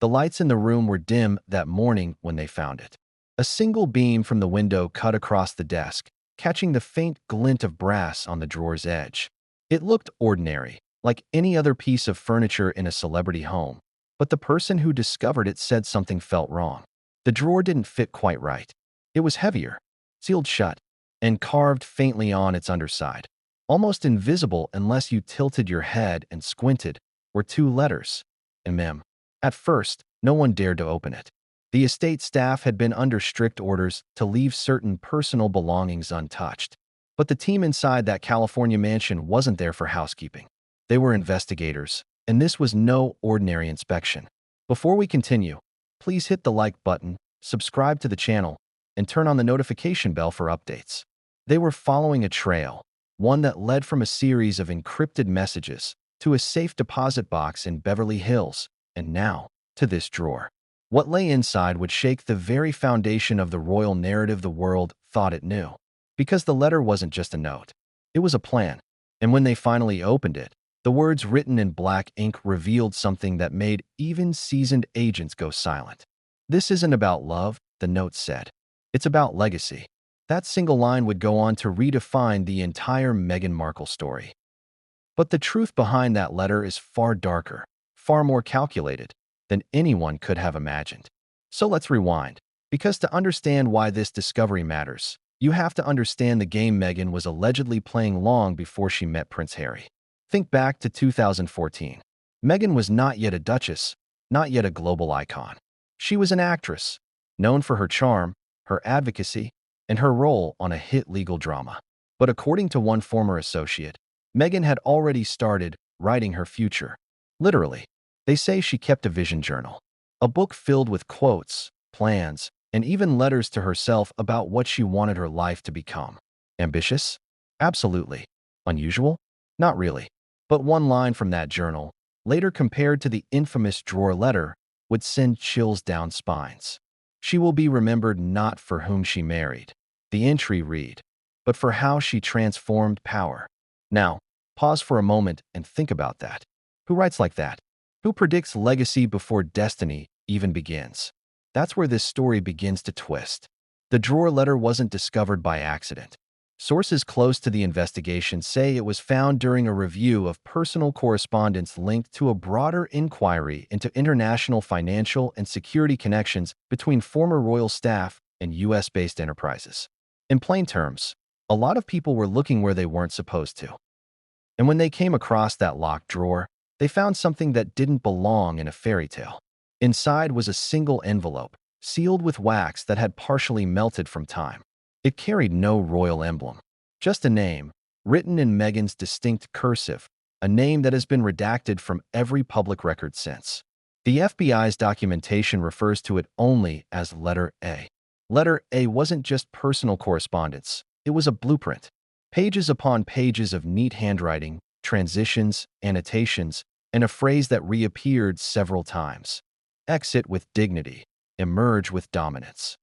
The lights in the room were dim that morning when they found it. A single beam from the window cut across the desk, catching the faint glint of brass on the drawer's edge. It looked ordinary, like any other piece of furniture in a celebrity home, but the person who discovered it said something felt wrong. The drawer didn't fit quite right. It was heavier, sealed shut, and carved faintly on its underside. Almost invisible unless you tilted your head and squinted, were two letters, MM. At first, no one dared to open it. The estate staff had been under strict orders to leave certain personal belongings untouched. But the team inside that California mansion wasn't there for housekeeping. They were investigators, and this was no ordinary inspection. Before we continue, please hit the like button, subscribe to the channel, and turn on the notification bell for updates. They were following a trail, one that led from a series of encrypted messages to a safe deposit box in Beverly Hills, and now to this drawer. What lay inside would shake the very foundation of the royal narrative the world thought it knew. Because the letter wasn't just a note. It was a plan. And when they finally opened it, the words written in black ink revealed something that made even seasoned agents go silent. "This isn't about love," the note said. "It's about legacy." That single line would go on to redefine the entire Meghan Markle story. But the truth behind that letter is far darker, far more calculated than anyone could have imagined. So let's rewind, because to understand why this discovery matters, you have to understand the game Meghan was allegedly playing long before she met Prince Harry. Think back to 2014. Meghan was not yet a duchess, not yet a global icon. She was an actress, known for her charm, her advocacy, and her role on a hit legal drama. But according to one former associate, Meghan had already started writing her future. Literally. They say she kept a vision journal, a book filled with quotes, plans, and even letters to herself about what she wanted her life to become. Ambitious? Absolutely. Unusual? Not really. But one line from that journal, later compared to the infamous drawer letter, would send chills down spines. "She will be remembered not for whom she married," the entry read, "but for how she transformed power." Now, pause for a moment and think about that. Who writes like that? Who predicts legacy before destiny even begins? That's where this story begins to twist. The drawer letter wasn't discovered by accident. Sources close to the investigation say it was found during a review of personal correspondence linked to a broader inquiry into international financial and security connections between former royal staff and US-based enterprises. In plain terms, a lot of people were looking where they weren't supposed to. And when they came across that locked drawer, they found something that didn't belong in a fairy tale. Inside was a single envelope, sealed with wax that had partially melted from time. It carried no royal emblem, just a name, written in Meghan's distinct cursive, a name that has been redacted from every public record since. The FBI's documentation refers to it only as Letter A. Letter A wasn't just personal correspondence, it was a blueprint. Pages upon pages of neat handwriting, transitions, annotations, and a phrase that reappeared several times. Exit with dignity, emerge with dominance.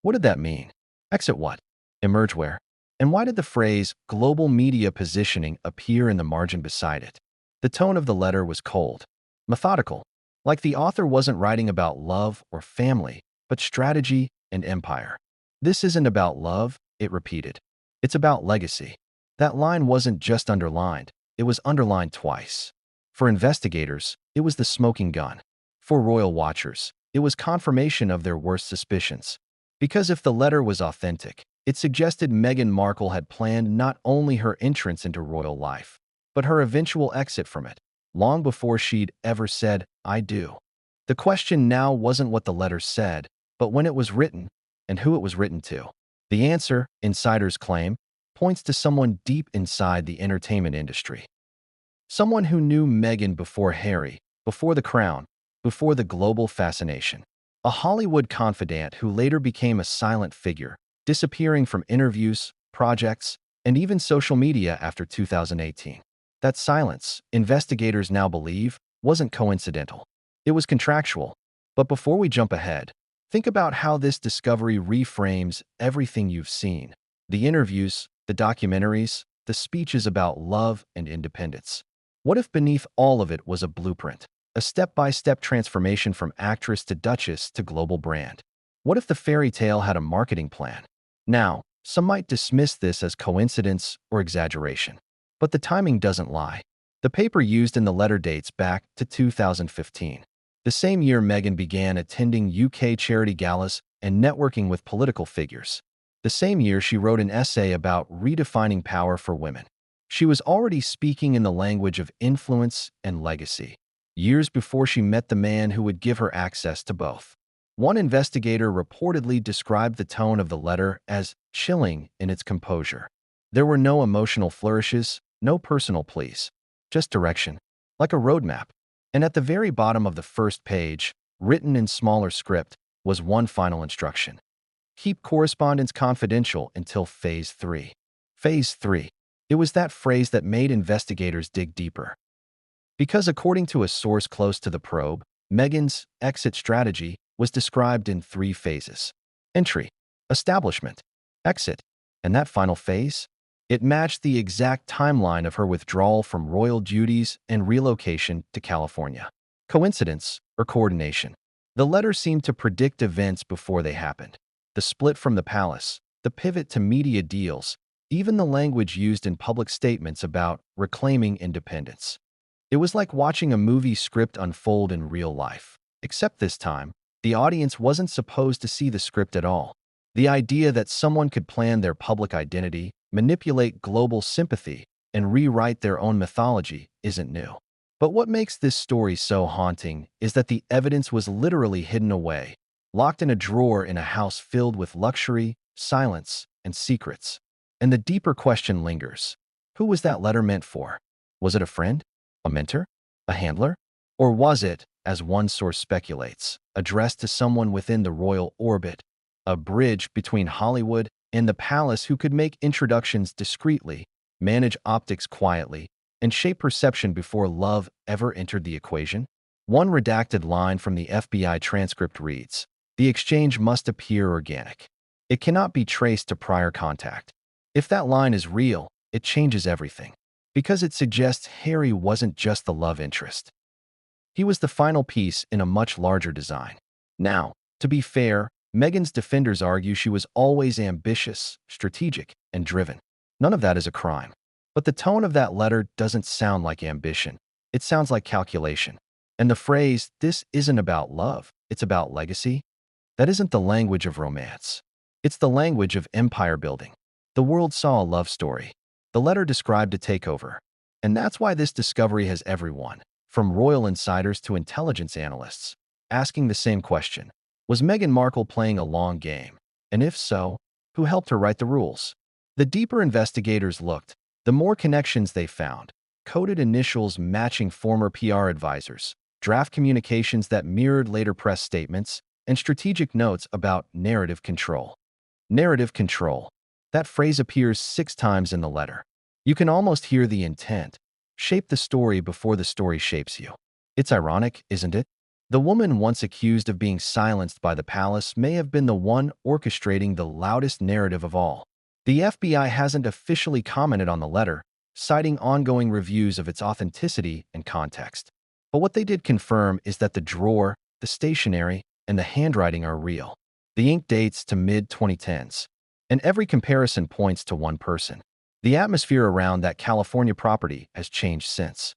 What did that mean? Exit what? Emerge where? And why did the phrase global media positioning appear in the margin beside it? The tone of the letter was cold, methodical, like the author wasn't writing about love or family, but strategy and empire. "This isn't about love," it repeated. "It's about legacy." That line wasn't just underlined, it was underlined twice. For investigators, it was the smoking gun. For royal watchers, it was confirmation of their worst suspicions. Because if the letter was authentic, it suggested Meghan Markle had planned not only her entrance into royal life, but her eventual exit from it, long before she'd ever said, "I do." The question now wasn't what the letter said, but when it was written and who it was written to. The answer, insiders claim, points to someone deep inside the entertainment industry. Someone who knew Meghan before Harry, before the crown, before the global fascination. A Hollywood confidant who later became a silent figure, disappearing from interviews, projects, and even social media after 2018. That silence, investigators now believe, wasn't coincidental. It was contractual. But before we jump ahead, think about how this discovery reframes everything you've seen. The interviews, the documentaries, the speeches about love and independence. What if beneath all of it was a blueprint? a step-by-step transformation from actress to duchess to global brand. What if the fairy tale had a marketing plan? Now, some might dismiss this as coincidence or exaggeration, but the timing doesn't lie. The paper used in the letter dates back to 2015, the same year Meghan began attending UK charity galas and networking with political figures. The same year she wrote an essay about redefining power for women. She was already speaking in the language of influence and legacy, years before she met the man who would give her access to both. One investigator reportedly described the tone of the letter as chilling in its composure. There were no emotional flourishes, no personal pleas, just direction, like a roadmap. And at the very bottom of the first page, written in smaller script, was one final instruction. Keep correspondence confidential until Phase 3. Phase 3. It was that phrase that made investigators dig deeper. Because according to a source close to the probe, Meghan's exit strategy was described in 3 phases: entry, establishment, exit. And that final phase? It matched the exact timeline of her withdrawal from royal duties and relocation to California. Coincidence or coordination? The letter seemed to predict events before they happened. The split from the palace, the pivot to media deals, even the language used in public statements about reclaiming independence. It was like watching a movie script unfold in real life. Except this time, the audience wasn't supposed to see the script at all. The idea that someone could plan their public identity, manipulate global sympathy, and rewrite their own mythology isn't new. But what makes this story so haunting is that the evidence was literally hidden away, locked in a drawer in a house filled with luxury, silence, and secrets. And the deeper question lingers. Who was that letter meant for? Was it a friend? A mentor? A handler? Or was it, as one source speculates, addressed to someone within the royal orbit, a bridge between Hollywood and the palace who could make introductions discreetly, manage optics quietly, and shape perception before love ever entered the equation? One redacted line from the FBI transcript reads, "The exchange must appear organic. It cannot be traced to prior contact." If that line is real, it changes everything, because it suggests Harry wasn't just the love interest. He was the final piece in a much larger design. Now, to be fair, Meghan's defenders argue she was always ambitious, strategic, and driven. None of that is a crime. But the tone of that letter doesn't sound like ambition. It sounds like calculation. And the phrase, "this isn't about love, it's about legacy," that isn't the language of romance. It's the language of empire building. The world saw a love story. The letter described a takeover. And that's why this discovery has everyone, from royal insiders to intelligence analysts, asking the same question. Was Meghan Markle playing a long game? And if so, who helped her write the rules? The deeper investigators looked, the more connections they found. Coded initials matching former PR advisors, draft communications that mirrored later press statements, and strategic notes about narrative control. Narrative control. That phrase appears 6 times in the letter. You can almost hear the intent. Shape the story before the story shapes you. It's ironic, isn't it? The woman once accused of being silenced by the palace may have been the one orchestrating the loudest narrative of all. The FBI hasn't officially commented on the letter, citing ongoing reviews of its authenticity and context. But what they did confirm is that the drawer, the stationery, and the handwriting are real. The ink dates to mid-2010s. And every comparison points to one person. The atmosphere around that California property has changed since.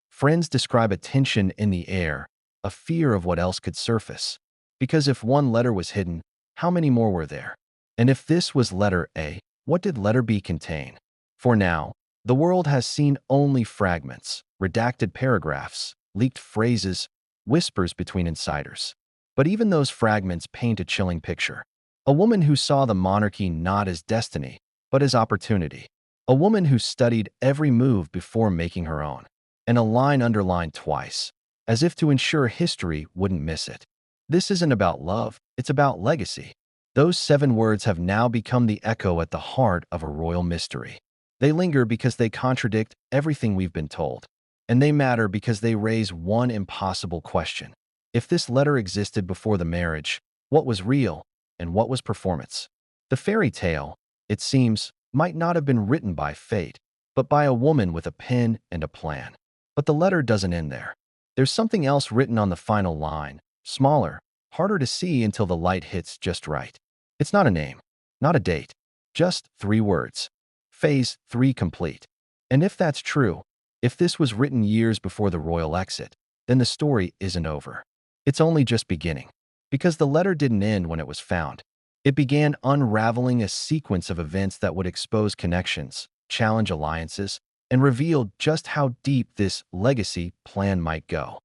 Friends describe a tension in the air, a fear of what else could surface. Because if one letter was hidden, how many more were there? And if this was letter A, what did letter B contain? For now, the world has seen only fragments, redacted paragraphs, leaked phrases, whispers between insiders. But even those fragments paint a chilling picture. A woman who saw the monarchy not as destiny, but as opportunity. A woman who studied every move before making her own. And a line underlined twice, as if to ensure history wouldn't miss it. This isn't about love, it's about legacy. Those 7 words have now become the echo at the heart of a royal mystery. They linger because they contradict everything we've been told. And they matter because they raise one impossible question. If this letter existed before the marriage, what was real and what was performance? The fairy tale, it seems, might not have been written by fate, but by a woman with a pen and a plan. But the letter doesn't end there. There's something else written on the final line, smaller, harder to see until the light hits just right. It's not a name, not a date, just 3 words. Phase 3 complete. And if that's true, if this was written years before the royal exit, then the story isn't over. It's only just beginning. Because the letter didn't end when it was found. It began unraveling a sequence of events that would expose connections, challenge alliances, and reveal just how deep this legacy plan might go.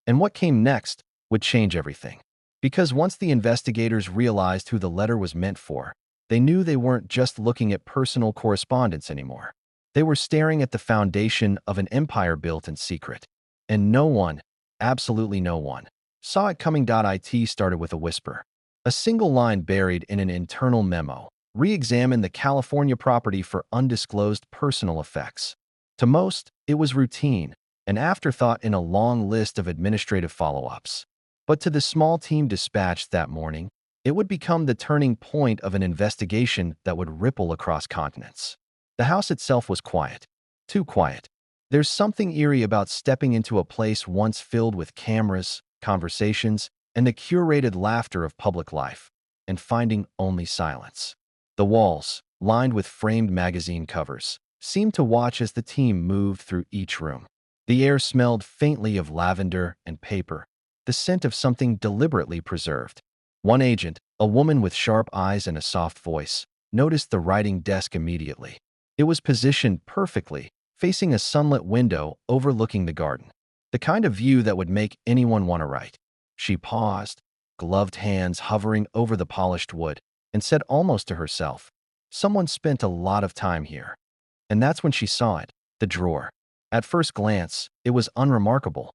And what came next would change everything. Because once the investigators realized who the letter was meant for, they knew they weren't just looking at personal correspondence anymore. They were staring at the foundation of an empire built in secret. And no one, absolutely no one, saw it coming. It started with a whisper. A single line buried in an internal memo. Re-examine the California property for undisclosed personal effects. To most, it was routine, an afterthought in a long list of administrative follow-ups. But to the small team dispatched that morning, it would become the turning point of an investigation that would ripple across continents. The house itself was quiet. Too quiet. There's something eerie about stepping into a place once filled with cameras, conversations, and the curated laughter of public life, and finding only silence. The walls, lined with framed magazine covers, seemed to watch as the team moved through each room. The air smelled faintly of lavender and paper, the scent of something deliberately preserved. One agent, a woman with sharp eyes and a soft voice, noticed the writing desk immediately. It was positioned perfectly, facing a sunlit window overlooking the garden. The kind of view that would make anyone want to write. She paused, gloved hands hovering over the polished wood, and said almost to herself, "Someone spent a lot of time here." And that's when she saw it, the drawer. At first glance, it was unremarkable.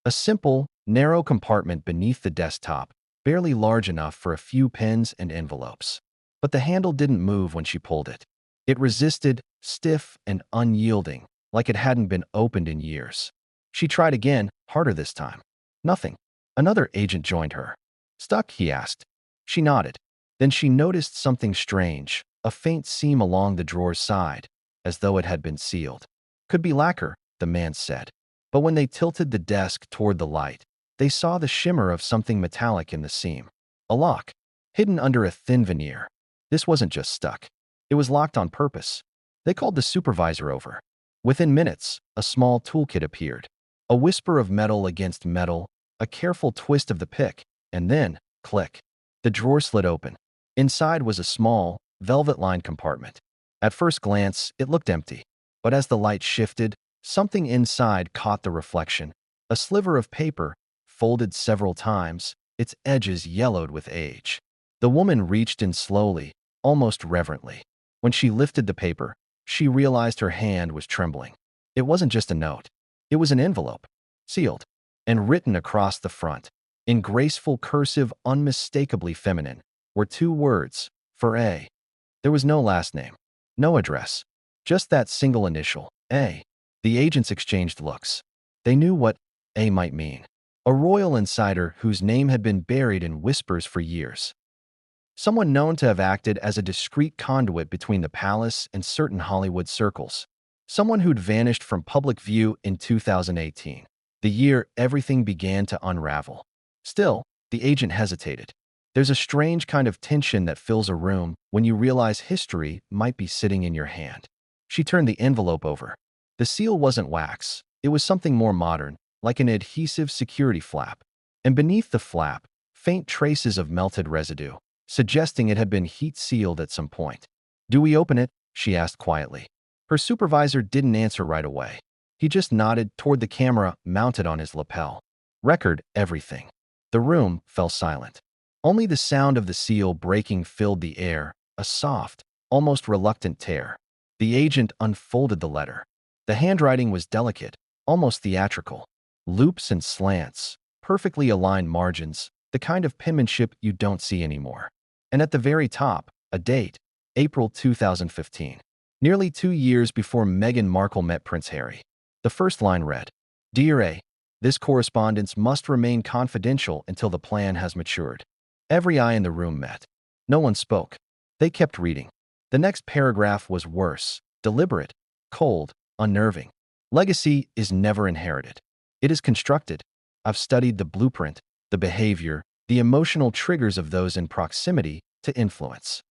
A simple, narrow compartment beneath the desktop, barely large enough for a few pens and envelopes. But the handle didn't move when she pulled it. It resisted, stiff and unyielding, like it hadn't been opened in years. She tried again, harder this time. Nothing. Another agent joined her. "Stuck?" he asked. She nodded. Then she noticed something strange, a faint seam along the drawer's side, as though it had been sealed. "Could be lacquer," the man said. But when they tilted the desk toward the light, they saw the shimmer of something metallic in the seam. A lock, hidden under a thin veneer. This wasn't just stuck. It was locked on purpose. They called the supervisor over. Within minutes, a small toolkit appeared. A whisper of metal against metal, a careful twist of the pick, and then, click. The drawer slid open. Inside was a small, velvet-lined compartment. At first glance, it looked empty. But as the light shifted, something inside caught the reflection. A sliver of paper, folded several times, its edges yellowed with age. The woman reached in slowly, almost reverently. When she lifted the paper, she realized her hand was trembling. It wasn't just a note. It was an envelope, sealed, and written across the front. In graceful cursive, unmistakably feminine, were 2 words, for A. There was no last name, no address, just that single initial, A. The agents exchanged looks. They knew what A might mean. A royal insider whose name had been buried in whispers for years. Someone known to have acted as a discreet conduit between the palace and certain Hollywood circles. Someone who'd vanished from public view in 2018, the year everything began to unravel. Still, the agent hesitated. There's a strange kind of tension that fills a room when you realize history might be sitting in your hand. She turned the envelope over. The seal wasn't wax. It was something more modern, like an adhesive security flap. And beneath the flap, faint traces of melted residue, suggesting it had been heat-sealed at some point. "Do we open it?" she asked quietly. Her supervisor didn't answer right away. He just nodded toward the camera mounted on his lapel. "Record everything." The room fell silent. Only the sound of the seal breaking filled the air, a soft, almost reluctant tear. The agent unfolded the letter. The handwriting was delicate, almost theatrical. Loops and slants, perfectly aligned margins, the kind of penmanship you don't see anymore. And at the very top, a date, April 2015. Nearly 2 years before Meghan Markle met Prince Harry. The first line read, "Dear A, this correspondence must remain confidential until the plan has matured." Every eye in the room met. No one spoke. They kept reading. The next paragraph was worse, deliberate, cold, unnerving. "Legacy is never inherited. It is constructed. I've studied the blueprint, the behavior, the emotional triggers of those in proximity to influence.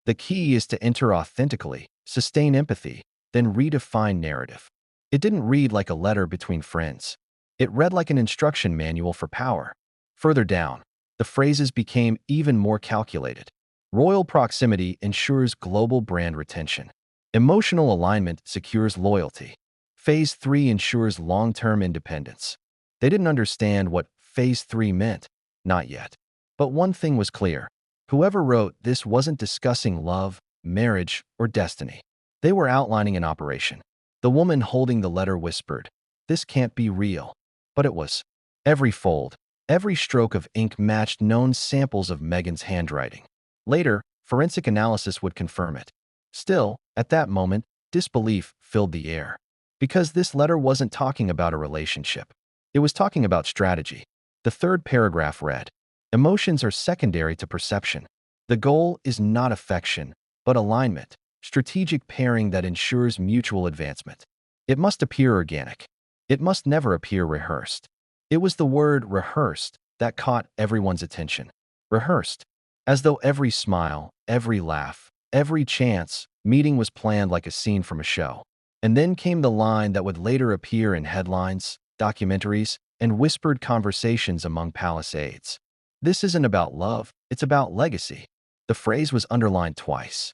The key is to enter authentically, sustain empathy, then redefine narrative. It didn't read like a letter between friends. It read like an instruction manual for power. Further down, the phrases became even more calculated. Royal proximity ensures global brand retention. Emotional alignment secures loyalty. Phase 3 ensures long-term independence. They didn't understand what Phase 3 meant, not yet. But one thing was clear. Whoever wrote this wasn't discussing love, marriage, or destiny. They were outlining an operation. The woman holding the letter whispered, "This can't be real." But it was. Every fold, every stroke of ink matched known samples of Meghan's handwriting. Later, forensic analysis would confirm it. Still, at that moment, disbelief filled the air. Because this letter wasn't talking about a relationship. It was talking about strategy. The third paragraph read, "Emotions are secondary to perception. The goal is not affection, but alignment, strategic pairing that ensures mutual advancement. It must appear organic. It must never appear rehearsed." It was the word rehearsed that caught everyone's attention. Rehearsed. As though every smile, every laugh, every chance meeting was planned like a scene from a show. And then came the line that would later appear in headlines, documentaries, and whispered conversations among palace aides. "This isn't about love, it's about legacy." The phrase was underlined twice.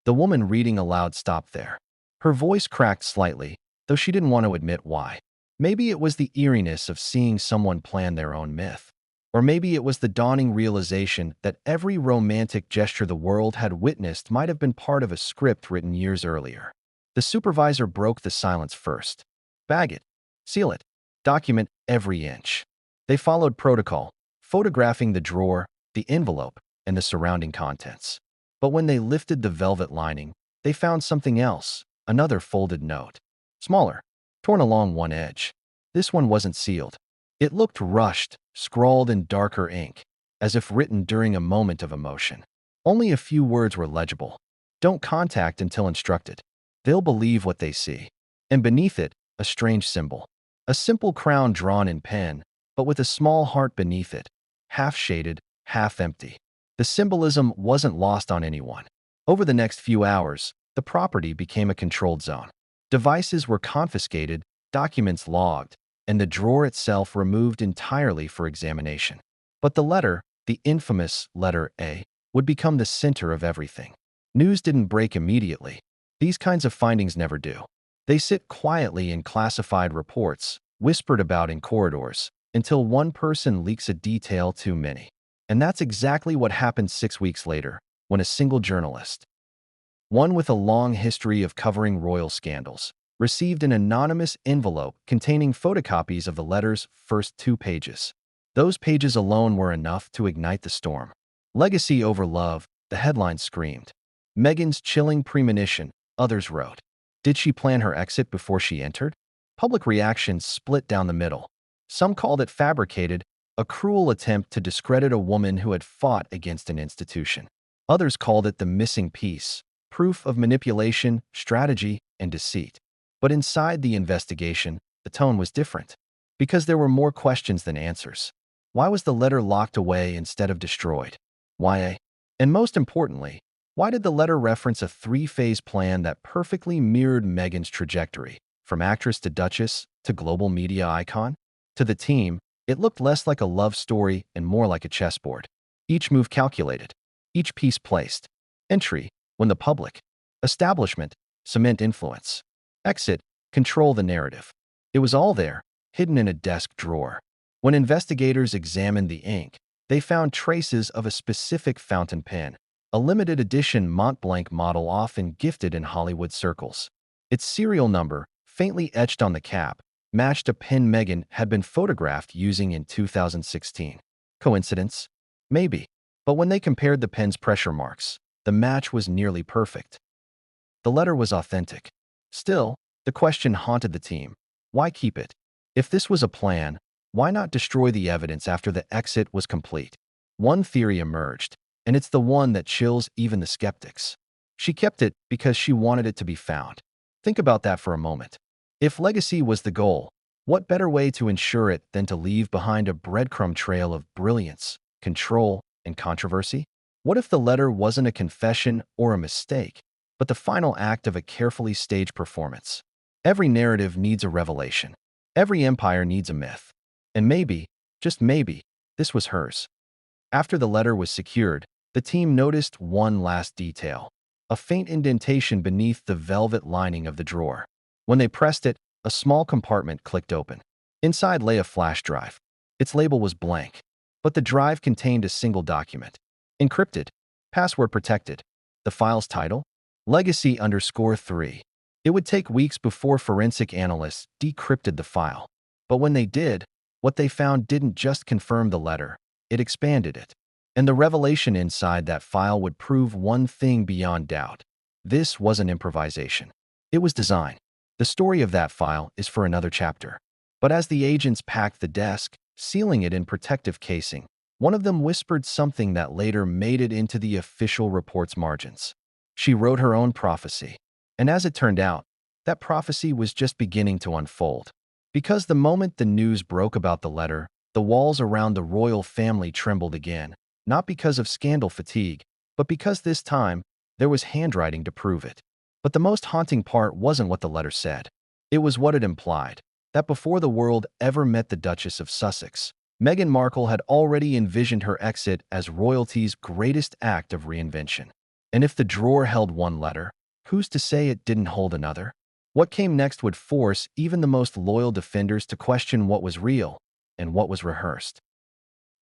The woman reading aloud stopped there. Her voice cracked slightly, though she didn't want to admit why. Maybe it was the eeriness of seeing someone plan their own myth. Or maybe it was the dawning realization that every romantic gesture the world had witnessed might have been part of a script written years earlier. The supervisor broke the silence first. "Bag it. Seal it. Document every inch." They followed protocol, photographing the drawer, the envelope, and the surrounding contents. But when they lifted the velvet lining, they found something else, another folded note. Smaller, torn along one edge. This one wasn't sealed. It looked rushed, scrawled in darker ink, as if written during a moment of emotion. Only a few words were legible. "Don't contact until instructed. They'll believe what they see." And beneath it, a strange symbol. A simple crown drawn in pen, but with a small heart beneath it, half shaded, half empty. The symbolism wasn't lost on anyone. Over the next few hours, the property became a controlled zone. Devices were confiscated, documents logged, and the drawer itself removed entirely for examination. But the letter, the infamous letter A, would become the center of everything. News didn't break immediately. These kinds of findings never do. They sit quietly in classified reports, whispered about in corridors, until one person leaks a detail too many. And that's exactly what happened 6 weeks later, when a single journalist, one with a long history of covering royal scandals, received an anonymous envelope containing photocopies of the letter's first 2 pages. Those pages alone were enough to ignite the storm. "Legacy over love," the headline screamed. "Meghan's chilling premonition," others wrote. Did she plan her exit before she entered? Public reactions split down the middle. Some called it fabricated, a cruel attempt to discredit a woman who had fought against an institution. Others called it the missing piece, proof of manipulation, strategy, and deceit. But inside the investigation, the tone was different. Because there were more questions than answers. Why was the letter locked away instead of destroyed? Why? And most importantly, why did the letter reference a 3-phase plan that perfectly mirrored Meghan's trajectory, from actress to duchess to global media icon? To the team, it looked less like a love story and more like a chessboard. Each move calculated, each piece placed. Entry, when the public. Establishment, cement influence. Exit, control the narrative. It was all there, hidden in a desk drawer. When investigators examined the ink, they found traces of a specific fountain pen, a limited edition Montblanc model often gifted in Hollywood circles. Its serial number, faintly etched on the cap, matched a pen Meghan had been photographed using in 2016. Coincidence? Maybe. But when they compared the pen's pressure marks, the match was nearly perfect. The letter was authentic. Still, the question haunted the team. Why keep it? If this was a plan, why not destroy the evidence after the exit was complete? One theory emerged, and it's the one that chills even the skeptics. She kept it because she wanted it to be found. Think about that for a moment. If legacy was the goal, What better way to ensure it than to leave behind a breadcrumb trail of brilliance, control, and controversy? What if the letter wasn't a confession or a mistake, but the final act of a carefully staged performance? Every narrative needs a revelation. Every empire needs a myth. And maybe, just maybe, this was hers. After the letter was secured, the team noticed one last detail: a faint indentation beneath the velvet lining of the drawer. When they pressed it, a small compartment clicked open. Inside lay a flash drive. Its label was blank, but the drive contained a single document. Encrypted, password protected. The file's title? Legacy_3. It would take weeks before forensic analysts decrypted the file. But when they did, what they found didn't just confirm the letter, it expanded it. And the revelation inside that file would prove one thing beyond doubt. This wasn't improvisation. It was design. The story of that file is for another chapter. But as the agents packed the desk, sealing it in protective casing, one of them whispered something that later made it into the official report's margins. She wrote her own prophecy. And as it turned out, that prophecy was just beginning to unfold. Because the moment the news broke about the letter, the walls around the royal family trembled again, not because of scandal fatigue, but because this time, there was handwriting to prove it. But the most haunting part wasn't what the letter said. It was what it implied, that before the world ever met the Duchess of Sussex, Meghan Markle had already envisioned her exit as royalty's greatest act of reinvention. And if the drawer held one letter, who's to say it didn't hold another? What came next would force even the most loyal defenders to question what was real and what was rehearsed.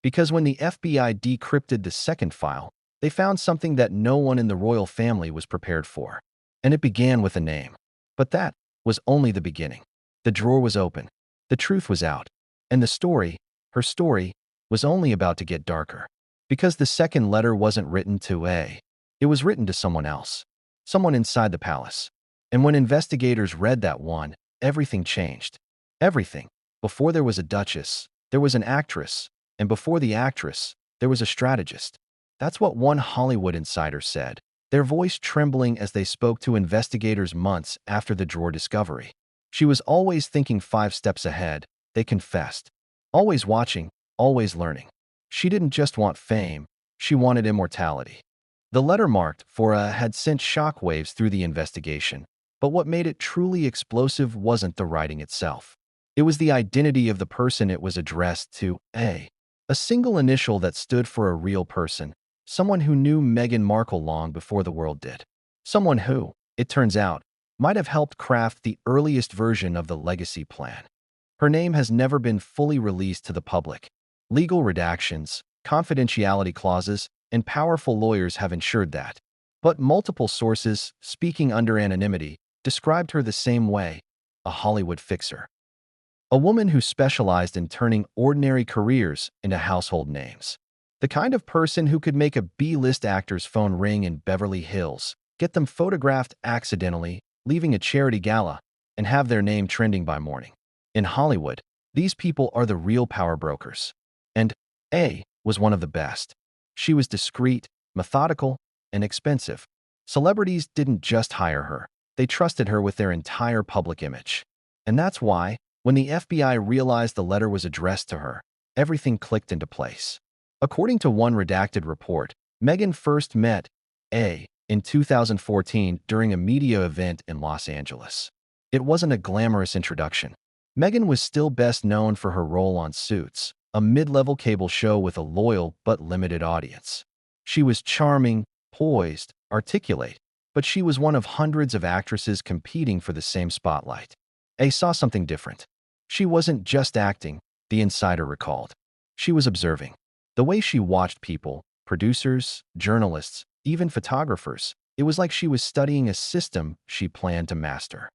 Because when the FBI decrypted the second file, they found something that no one in the royal family was prepared for. And it began with a name. But that was only the beginning. The drawer was open. The truth was out. And the story, her story, was only about to get darker. Because the second letter wasn't written to A. It was written to someone else. Someone inside the palace. And when investigators read that one, everything changed. Everything. Before there was a duchess, there was an actress. And before the actress, there was a strategist. That's what one Hollywood insider said, their voice trembling as they spoke to investigators months after the drawer discovery. She was always thinking 5 steps ahead, they confessed. Always watching, always learning. She didn't just want fame, she wanted immortality. The letter marked for A had sent shockwaves through the investigation, but what made it truly explosive wasn't the writing itself. It was the identity of the person it was addressed to, A. A single initial that stood for a real person, someone who knew Meghan Markle long before the world did. Someone who, it turns out, might have helped craft the earliest version of the legacy plan. Her name has never been fully released to the public. Legal redactions, confidentiality clauses, and powerful lawyers have ensured that. But multiple sources, speaking under anonymity, described her the same way: a Hollywood fixer. A woman who specialized in turning ordinary careers into household names. The kind of person who could make a B-list actor's phone ring in Beverly Hills, get them photographed accidentally, leaving a charity gala, and have their name trending by morning. In Hollywood, these people are the real power brokers. And A was one of the best. She was discreet, methodical, and expensive. Celebrities didn't just hire her, they trusted her with their entire public image. And that's why, when the FBI realized the letter was addressed to her, everything clicked into place. According to one redacted report, Meghan first met A in 2014 during a media event in Los Angeles. It wasn't a glamorous introduction. Meghan was still best known for her role on Suits, a mid-level cable show with a loyal but limited audience. She was charming, poised, articulate, but she was one of hundreds of actresses competing for the same spotlight. A saw something different. She wasn't just acting, the insider recalled. She was observing. The way she watched people, producers, journalists, even photographers, it was like she was studying a system she planned to master.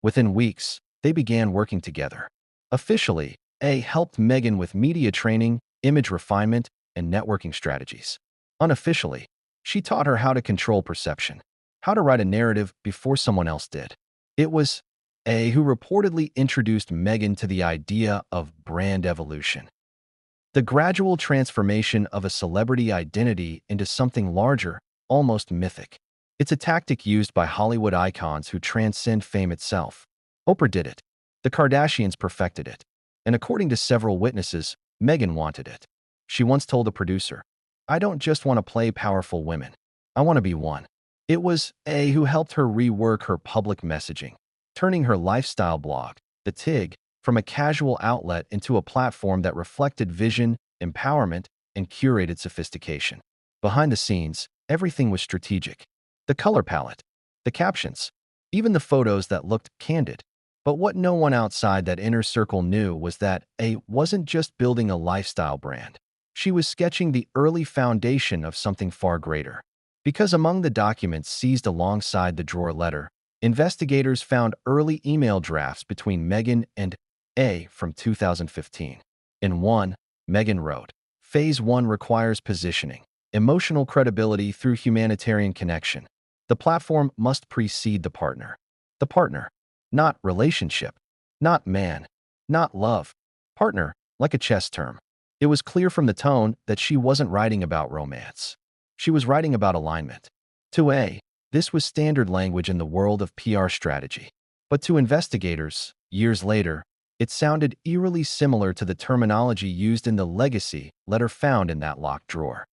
Within weeks, they began working together. Officially, A helped Meghan with media training, image refinement, and networking strategies. Unofficially, she taught her how to control perception, how to write a narrative before someone else did. It was A who reportedly introduced Meghan to the idea of brand evolution. The gradual transformation of a celebrity identity into something larger, almost mythic. It's a tactic used by Hollywood icons who transcend fame itself. Oprah did it. The Kardashians perfected it. And according to several witnesses, Meghan wanted it. She once told a producer, "I don't just want to play powerful women. I want to be one." It was A who helped her rework her public messaging, turning her lifestyle blog, The TIG, from a casual outlet into a platform that reflected vision, empowerment, and curated sophistication. Behind the scenes, everything was strategic. The color palette, the captions, even the photos that looked candid. But what no one outside that inner circle knew was that A wasn't just building a lifestyle brand. She was sketching the early foundation of something far greater. Because among the documents seized alongside the drawer letter, investigators found early email drafts between Meghan and A from 2015. In one, Meghan wrote, "Phase 1 requires positioning, emotional credibility through humanitarian connection. The platform must precede the partner. The partner, not relationship, not man, not love. Partner, like a chess term." It was clear from the tone that she wasn't writing about romance. She was writing about alignment. To A, this was standard language in the world of PR strategy. But to investigators, years later, it sounded eerily similar to the terminology used in the legacy letter found in that locked drawer.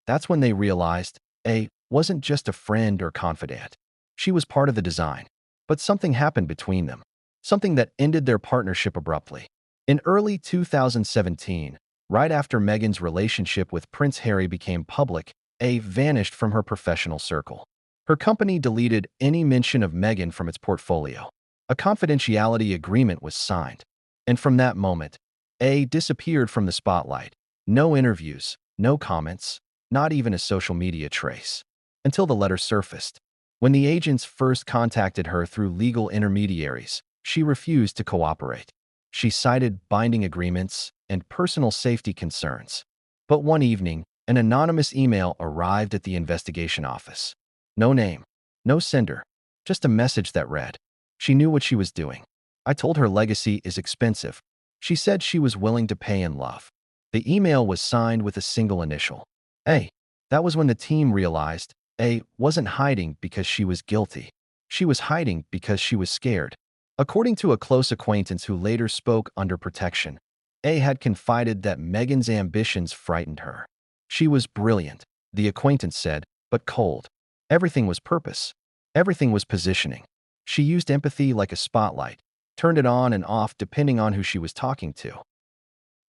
That's when they realized A wasn't just a friend or confidant. She was part of the design. But something happened between them, something that ended their partnership abruptly. In early 2017, right after Meghan's relationship with Prince Harry became public, A vanished from her professional circle. Her company deleted any mention of Meghan from its portfolio. A confidentiality agreement was signed. And from that moment, A disappeared from the spotlight. No interviews, no comments, not even a social media trace. Until the letter surfaced. When the agents first contacted her through legal intermediaries, she refused to cooperate. She cited binding agreements and personal safety concerns. But one evening, an anonymous email arrived at the investigation office. No name, no sender, just a message that read, "She knew what she was doing. I told her legacy is expensive. She said she was willing to pay in love." The email was signed with a single initial, A. That was when the team realized A wasn't hiding because she was guilty. She was hiding because she was scared. According to a close acquaintance who later spoke under protection, A had confided that Meghan's ambitions frightened her. She was brilliant, the acquaintance said, but cold. Everything was purpose. Everything was positioning. She used empathy like a spotlight, turned it on and off depending on who she was talking to.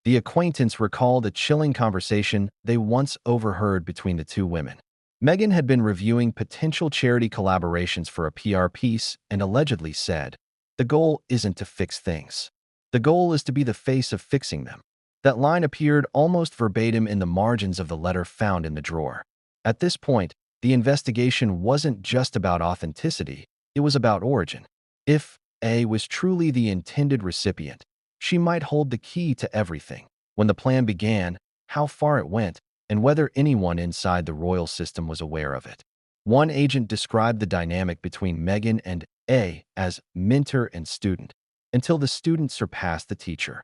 The acquaintance recalled a chilling conversation they once overheard between the two women. Meghan had been reviewing potential charity collaborations for a PR piece and allegedly said, "The goal isn't to fix things. The goal is to be the face of fixing them." That line appeared almost verbatim in the margins of the letter found in the drawer. At this point, the investigation wasn't just about authenticity, it was about origin. If A was truly the intended recipient, she might hold the key to everything. When the plan began, how far it went, and whether anyone inside the royal system was aware of it. One agent described the dynamic between Meghan and A as mentor and student, until the student surpassed the teacher.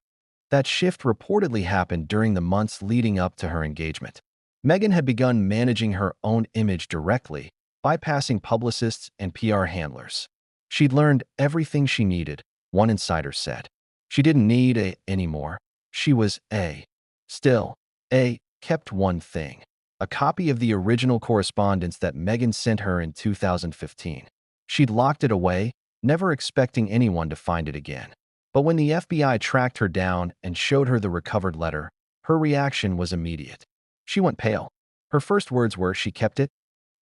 That shift reportedly happened during the months leading up to her engagement. Meghan had begun managing her own image directly, bypassing publicists and PR handlers. She'd learned everything she needed, one insider said. She didn't need A anymore. She was A. Still, A kept one thing, a copy of the original correspondence that Meghan sent her in 2015. She'd locked it away, never expecting anyone to find it again. But when the FBI tracked her down and showed her the recovered letter, her reaction was immediate. She went pale. Her first words were she kept it.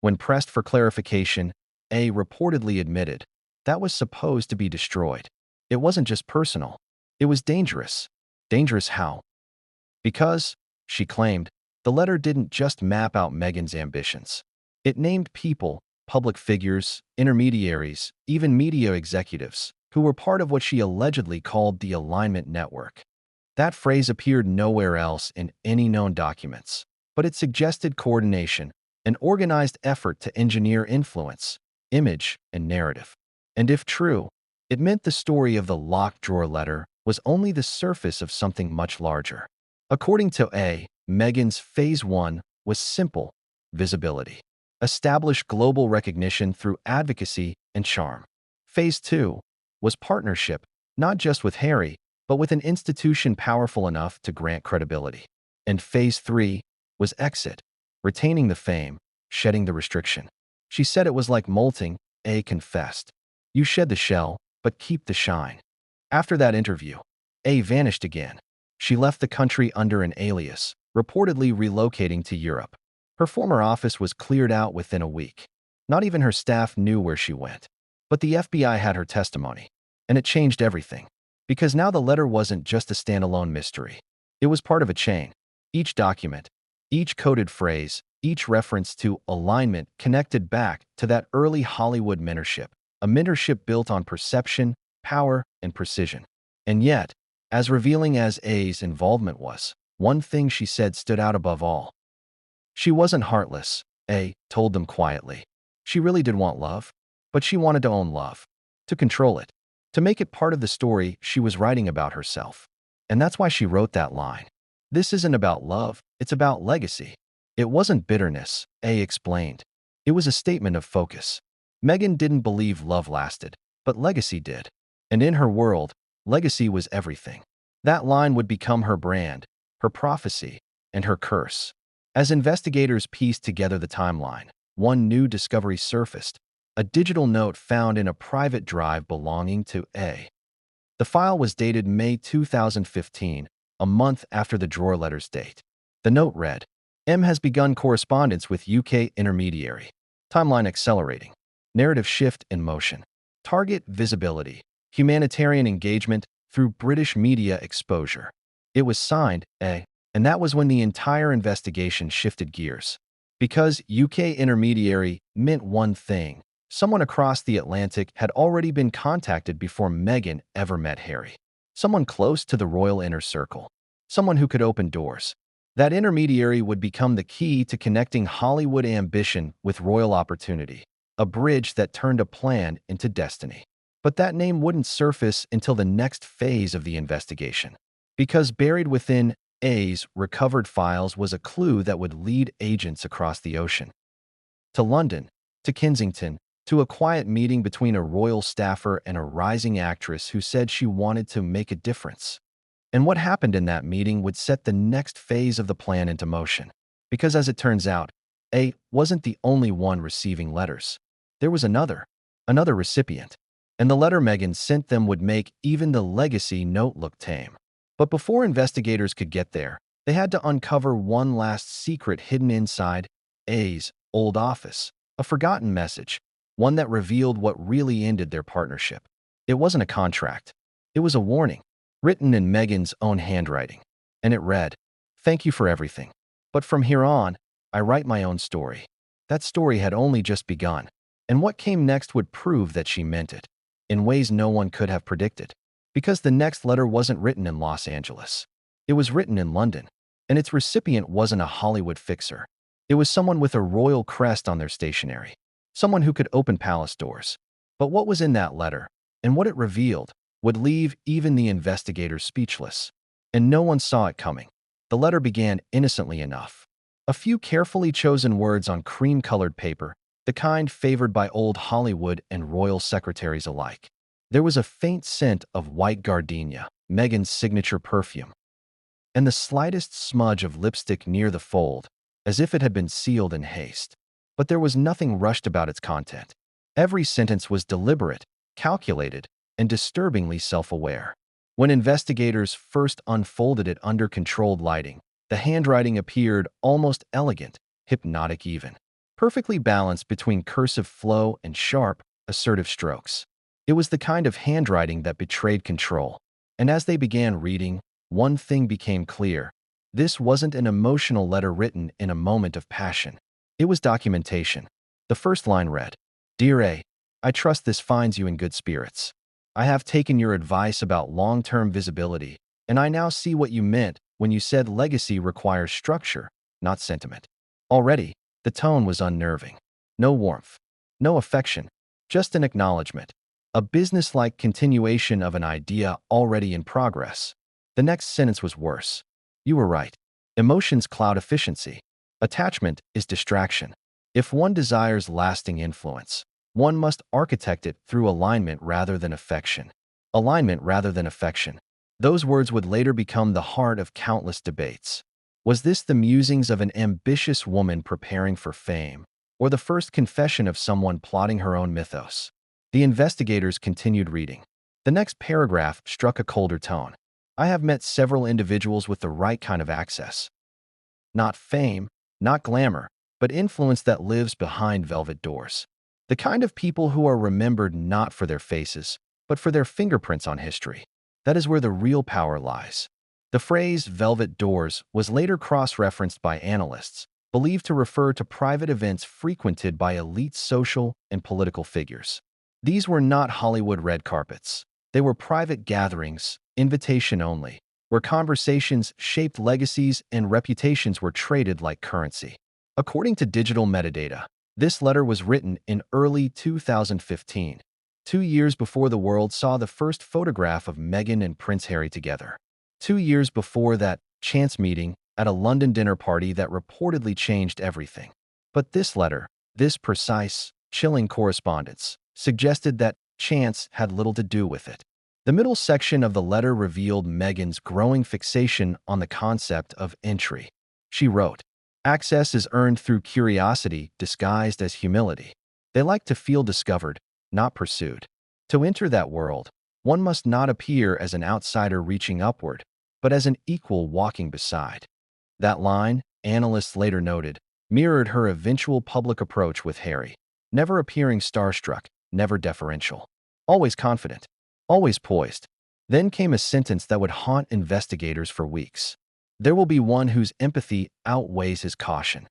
When pressed for clarification, A reportedly admitted that was supposed to be destroyed. It wasn't just personal. It was dangerous. Dangerous how? Because, she claimed, the letter didn't just map out Meghan's ambitions. It named people, public figures, intermediaries, even media executives, who were part of what she allegedly called the alignment network. That phrase appeared nowhere else in any known documents, but it suggested coordination, an organized effort to engineer influence, image, and narrative. And if true, it meant the story of the locked drawer letter was only the surface of something much larger. According to A, Meghan's Phase 1 was simple: visibility. Establish global recognition through advocacy and charm. Phase 2 was partnership, not just with Harry, but with an institution powerful enough to grant credibility. And phase 3 was exit, retaining the fame, shedding the restriction. She said it was like molting, A confessed. You shed the shell, but keep the shine. After that interview, A vanished again. She left the country under an alias, reportedly relocating to Europe. Her former office was cleared out within a week. Not even her staff knew where she went. But the FBI had her testimony, and it changed everything. Because now the letter wasn't just a standalone mystery. It was part of a chain. Each document, each coded phrase, each reference to alignment connected back to that early Hollywood mentorship, a mentorship built on perception, power, and precision. And yet, as revealing as A's involvement was, one thing she said stood out above all. She wasn't heartless, A told them quietly. She really did want love, but she wanted to own love, to control it, to make it part of the story she was writing about herself. And that's why she wrote that line. This isn't about love, it's about legacy. It wasn't bitterness, A explained. It was a statement of focus. Meghan didn't believe love lasted, but legacy did. And in her world, legacy was everything. That line would become her brand, her prophecy, and her curse. As investigators pieced together the timeline, one new discovery surfaced, a digital note found in a private drive belonging to A. The file was dated May 2015, a month after the drawer letter's date. The note read, M has begun correspondence with UK intermediary. Timeline accelerating. Narrative shift in motion. Target visibility. Humanitarian engagement through British media exposure. It was signed A, and that was when the entire investigation shifted gears. Because UK intermediary meant one thing. Someone across the Atlantic had already been contacted before Meghan ever met Harry. Someone close to the royal inner circle. Someone who could open doors. That intermediary would become the key to connecting Hollywood ambition with royal opportunity, a bridge that turned a plan into destiny. But that name wouldn't surface until the next phase of the investigation. Because buried within A's recovered files was a clue that would lead agents across the ocean. To London, to Kensington, to a quiet meeting between a royal staffer and a rising actress who said she wanted to make a difference. And what happened in that meeting would set the next phase of the plan into motion. Because as it turns out, A wasn't the only one receiving letters. There was another recipient. And the letter Meghan sent them would make even the legacy note look tame. But before investigators could get there, they had to uncover one last secret hidden inside A's old office, a forgotten message, one that revealed what really ended their partnership. It wasn't a contract. It was a warning, written in Meghan's own handwriting. And it read, "Thank you for everything. But from here on, I write my own story." That story had only just begun, and what came next would prove that she meant it, in ways no one could have predicted. Because the next letter wasn't written in Los Angeles. It was written in London, and its recipient wasn't a Hollywood fixer. It was someone with a royal crest on their stationery, someone who could open palace doors. But what was in that letter, and what it revealed, would leave even the investigators speechless. And no one saw it coming. The letter began innocently enough. A few carefully chosen words on cream-colored paper, the kind favored by old Hollywood and royal secretaries alike. There was a faint scent of white gardenia, Meghan's signature perfume, and the slightest smudge of lipstick near the fold, as if it had been sealed in haste. But there was nothing rushed about its content. Every sentence was deliberate, calculated, and disturbingly self-aware. When investigators first unfolded it under controlled lighting, the handwriting appeared almost elegant, hypnotic even, perfectly balanced between cursive flow and sharp, assertive strokes. It was the kind of handwriting that betrayed control. And as they began reading, one thing became clear. This wasn't an emotional letter written in a moment of passion. It was documentation. The first line read, "Dear A, I trust this finds you in good spirits. I have taken your advice about long-term visibility, and I now see what you meant when you said legacy requires structure, not sentiment." Already, the tone was unnerving. No warmth, no affection, just an acknowledgement. A businesslike continuation of an idea already in progress. The next sentence was worse. "You were right. Emotions cloud efficiency. Attachment is distraction. If one desires lasting influence, one must architect it through alignment rather than affection." alignment rather than affection. Those words would later become the heart of countless debates. Was this the musings of an ambitious woman preparing for fame, or the first confession of someone plotting her own mythos? The investigators continued reading. The next paragraph struck a colder tone. I have met several individuals with the right kind of access. Not fame, not glamour, but influence that lives behind velvet doors. The kind of people who are remembered not for their faces, but for their fingerprints on history. That is where the real power lies. The phrase velvet doors was later cross-referenced by analysts, believed to refer to private events frequented by elite social and political figures. These were not Hollywood red carpets. They were private gatherings, invitation only, where conversations shaped legacies and reputations were traded like currency. According to digital metadata, this letter was written in early 2015, 2 years before the world saw the first photograph of Meghan and Prince Harry together. 2 years before that chance meeting at a London dinner party that reportedly changed everything. But this letter, this precise, chilling correspondence, suggested that chance had little to do with it. The middle section of the letter revealed Meghan's growing fixation on the concept of entry. She wrote, "Access is earned through curiosity disguised as humility. They like to feel discovered, not pursued. To enter that world, one must not appear as an outsider reaching upward, but as an equal walking beside." That line, analysts later noted, mirrored her eventual public approach with Harry, never appearing starstruck, never deferential. Always confident, always poised. Then came a sentence that would haunt investigators for weeks. There will be one whose empathy outweighs his caution.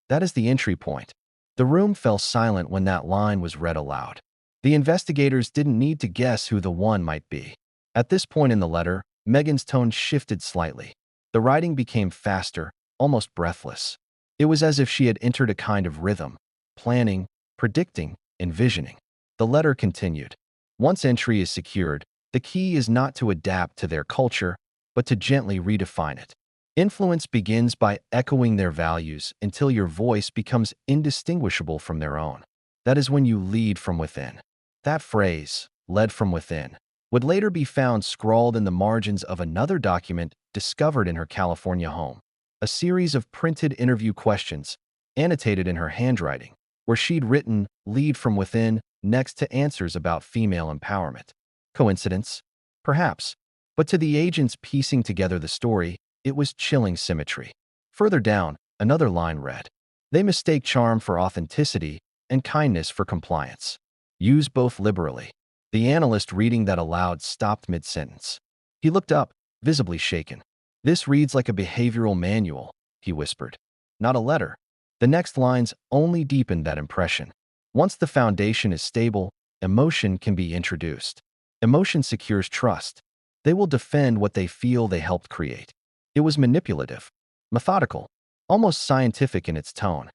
That is the entry point. The room fell silent when that line was read aloud. The investigators didn't need to guess who the one might be. At this point in the letter, Meghan's tone shifted slightly. The writing became faster, almost breathless. It was as if she had entered a kind of rhythm, planning, predicting, envisioning. The letter continued. Once entry is secured, the key is not to adapt to their culture, but to gently redefine it. Influence begins by echoing their values until your voice becomes indistinguishable from their own. That is when you lead from within. That phrase, led from within, would later be found scrawled in the margins of another document discovered in her California home, a series of printed interview questions, annotated in her handwriting, where she'd written "lead from within" next to answers about female empowerment. Coincidence? Perhaps. But to the agents piecing together the story, it was chilling symmetry. Further down, another line read, "They mistake charm for authenticity and kindness for compliance. Use both liberally." The analyst reading that aloud stopped mid-sentence. He looked up, visibly shaken. "This reads like a behavioral manual," he whispered. "Not a letter." The next lines only deepened that impression. Once the foundation is stable, emotion can be introduced. Emotion secures trust. They will defend what they feel they helped create. It was manipulative, methodical, almost scientific in its tone.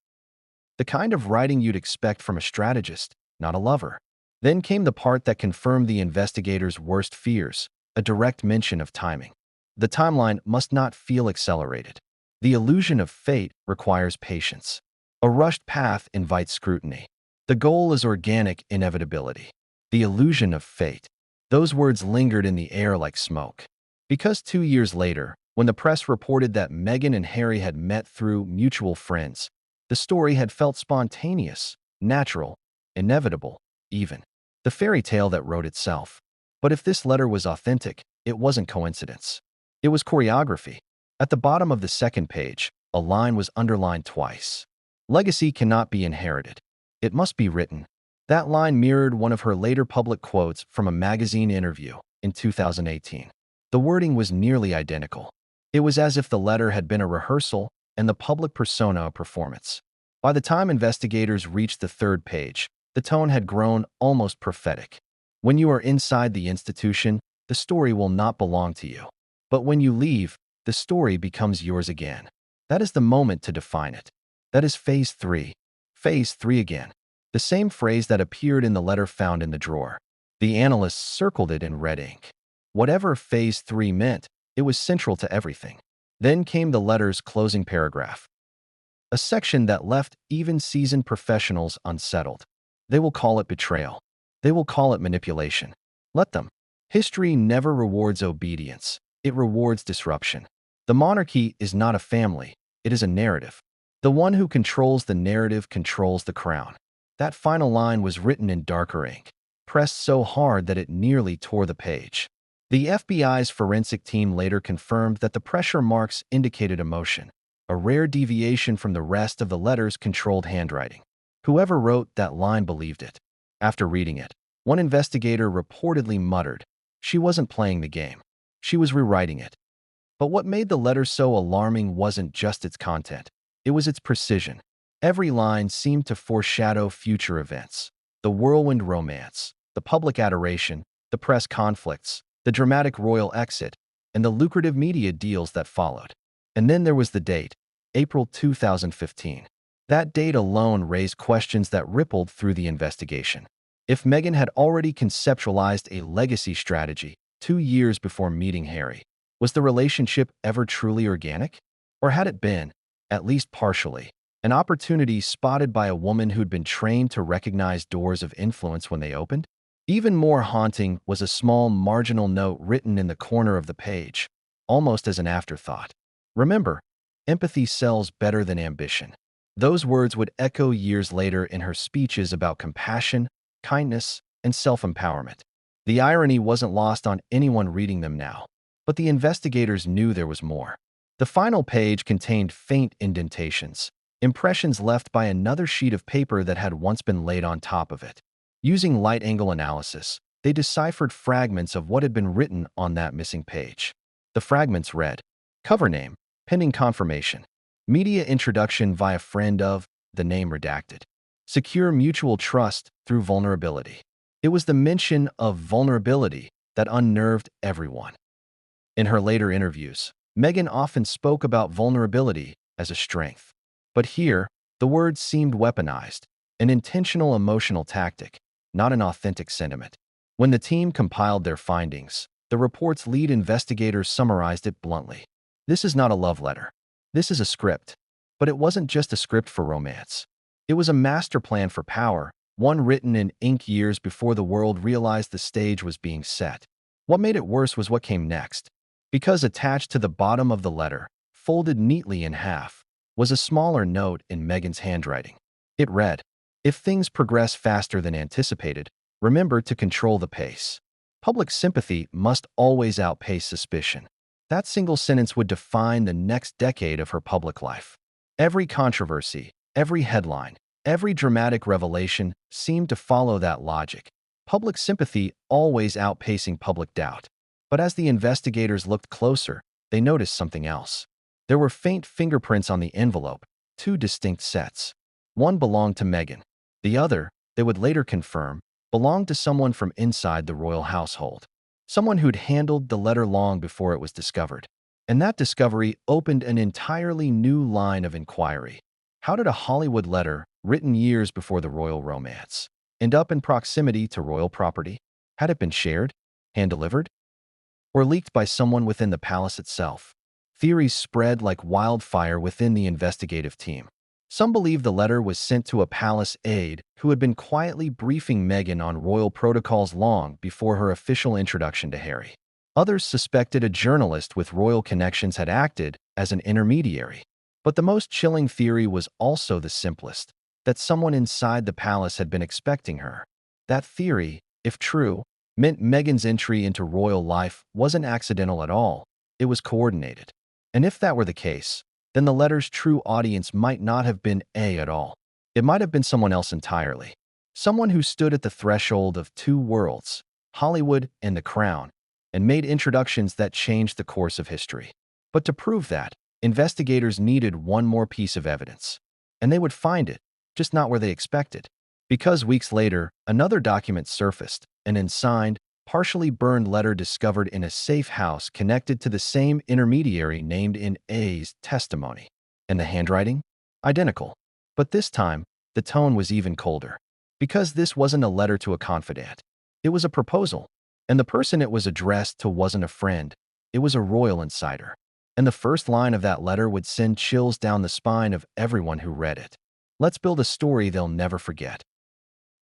The kind of writing you'd expect from a strategist, not a lover. Then came the part that confirmed the investigators' worst fears, a direct mention of timing. The timeline must not feel accelerated. The illusion of fate requires patience. A rushed path invites scrutiny. The goal is organic inevitability. The illusion of fate. Those words lingered in the air like smoke. Because 2 years later, when the press reported that Meghan and Harry had met through mutual friends, the story had felt spontaneous, natural, inevitable, even. The fairy tale that wrote itself. But if this letter was authentic, it wasn't coincidence. It was choreography. At the bottom of the second page, a line was underlined twice. Legacy cannot be inherited. It must be written. That line mirrored one of her later public quotes from a magazine interview in 2018. The wording was nearly identical. It was as if the letter had been a rehearsal and the public persona a performance. By the time investigators reached the third page, the tone had grown almost prophetic. When you are inside the institution, the story will not belong to you. But when you leave, the story becomes yours again. That is the moment to define it. That is phase 3. Phase 3 again. The same phrase that appeared in the letter found in the drawer. The analysts circled it in red ink. Whatever phase 3 meant, it was central to everything. Then came the letter's closing paragraph. A section that left even seasoned professionals unsettled. They will call it betrayal. They will call it manipulation. Let them. History never rewards obedience. It rewards disruption. The monarchy is not a family. It is a narrative. The one who controls the narrative controls the crown. That final line was written in darker ink, pressed so hard that it nearly tore the page. The FBI's forensic team later confirmed that the pressure marks indicated emotion, a rare deviation from the rest of the letter's controlled handwriting. Whoever wrote that line believed it. After reading it, one investigator reportedly muttered, "She wasn't playing the game. She was rewriting it." But what made the letter so alarming wasn't just its content. It was its precision. Every line seemed to foreshadow future events. The whirlwind romance, the public adoration, the press conflicts, the dramatic royal exit, and the lucrative media deals that followed. And then there was the date, April 2015. That date alone raised questions that rippled through the investigation. If Meghan had already conceptualized a legacy strategy 2 years before meeting Harry, was the relationship ever truly organic? Or had it been, at least partially, an opportunity spotted by a woman who'd been trained to recognize doors of influence when they opened? Even more haunting was a small marginal note written in the corner of the page, almost as an afterthought. "Remember, empathy sells better than ambition." Those words would echo years later in her speeches about compassion, kindness, and self-empowerment. The irony wasn't lost on anyone reading them now, but the investigators knew there was more. The final page contained faint indentations, impressions left by another sheet of paper that had once been laid on top of it. Using light-angle analysis, they deciphered fragments of what had been written on that missing page. The fragments read, "Cover name, pending confirmation. Media introduction via friend of," the name redacted. "Secure mutual trust through vulnerability." It was the mention of vulnerability that unnerved everyone. In her later interviews, Meghan often spoke about vulnerability as a strength. But here, the word seemed weaponized, an intentional emotional tactic, not an authentic sentiment. When the team compiled their findings, the report's lead investigators summarized it bluntly. "This is not a love letter. This is a script." But it wasn't just a script for romance. It was a master plan for power, one written in ink years before the world realized the stage was being set. What made it worse was what came next. Because attached to the bottom of the letter, folded neatly in half, was a smaller note in Meghan's handwriting. It read, "If things progress faster than anticipated, remember to control the pace. Public sympathy must always outpace suspicion." That single sentence would define the next decade of her public life. Every controversy, every headline, every dramatic revelation seemed to follow that logic. Public sympathy always outpacing public doubt. But as the investigators looked closer, they noticed something else. There were faint fingerprints on the envelope, two distinct sets. One belonged to Meghan. The other, they would later confirm, belonged to someone from inside the royal household. Someone who'd handled the letter long before it was discovered. And that discovery opened an entirely new line of inquiry. How did a Hollywood letter, written years before the royal romance, end up in proximity to royal property? Had it been shared, hand-delivered, or leaked by someone within the palace itself? Theories spread like wildfire within the investigative team. Some believe the letter was sent to a palace aide who had been quietly briefing Meghan on royal protocols long before her official introduction to Harry. Others suspected a journalist with royal connections had acted as an intermediary. But the most chilling theory was also the simplest, that someone inside the palace had been expecting her. That theory, if true, meant Meghan's entry into royal life wasn't accidental at all. It was coordinated. And if that were the case, then the letter's true audience might not have been A at all. It might have been someone else entirely. Someone who stood at the threshold of two worlds, Hollywood and the crown, and made introductions that changed the course of history. But to prove that, investigators needed one more piece of evidence. And they would find it, just not where they expected. Because weeks later, another document surfaced, an unsigned, partially burned letter discovered in a safe house connected to the same intermediary named in A's testimony. And the handwriting? Identical. But this time, the tone was even colder. Because this wasn't a letter to a confidant. It was a proposal. And the person it was addressed to wasn't a friend. It was a royal insider. And the first line of that letter would send chills down the spine of everyone who read it. Let's build a story they'll never forget.